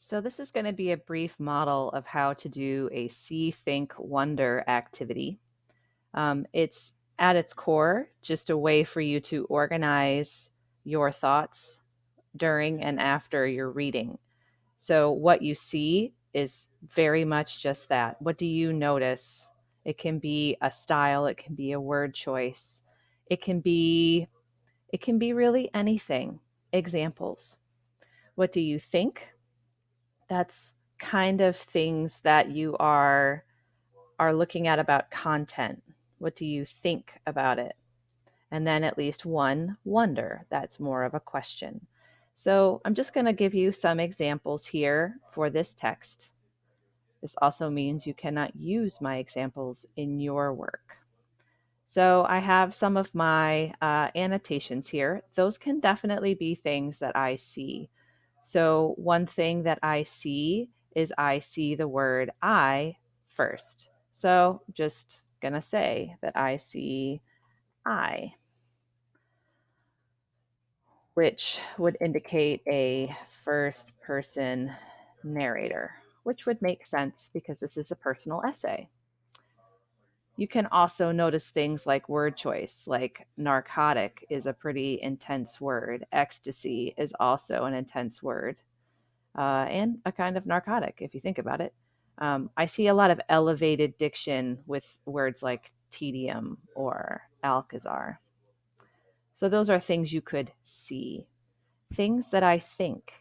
So this is going to be a brief model of how to do a see, think, wonder activity. It's at its core just a way for you to organize your thoughts during and after your reading. So what you see is very much just that. What do you notice? It can be a style, it can be a word choice. It can be really anything. Examples. What do you think? That's kind of things that you are looking at about content. What do you think about it? And then at least one wonder. That's more of a question. So I'm just going to give you some examples here for this text. This also means you cannot use my examples in your work. So I have some of my annotations here. Those can definitely be things that I see. So one thing that I see is I see the word I first. So just gonna say that I see I, which would indicate a first person narrator, which would make sense because this is a personal essay. You can also notice things like word choice, like narcotic is a pretty intense word. Ecstasy is also an intense word, and a kind of narcotic, if you think about it. I see a lot of elevated diction with words like tedium or alcazar. So those are things you could see. Things that I think.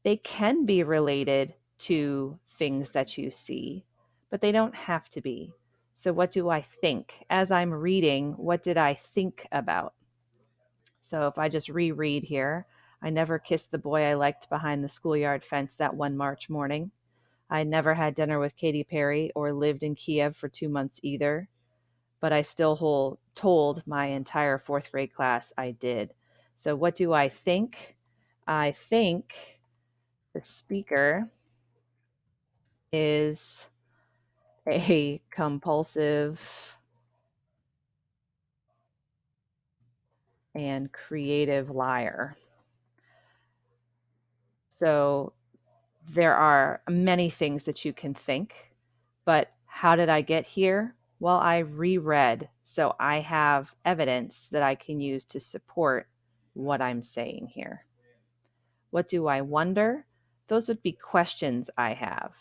They can be related to things that you see, but they don't have to be. So, what do I think? As I'm reading, what did I think about? So, if I just reread here, I never kissed the boy I liked behind the schoolyard fence that one March morning. I never had dinner with Katy Perry or lived in Kiev for 2 months either, but I still told my entire fourth grade class I did. So, what do I think? I think the speaker is a compulsive and creative liar. So there are many things that you can think, but how did I get here? Well, I reread, so I have evidence that I can use to support what I'm saying here. What do I wonder? Those would be questions I have.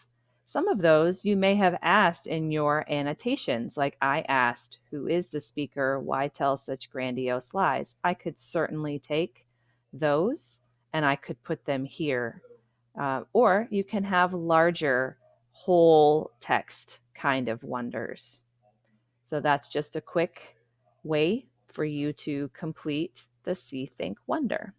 Some of those you may have asked in your annotations, like I asked, who is the speaker? Why tell such grandiose lies? I could certainly take those and I could put them here. Or you can have larger whole text kind of wonders. So that's just a quick way for you to complete the See, Think, Wonder.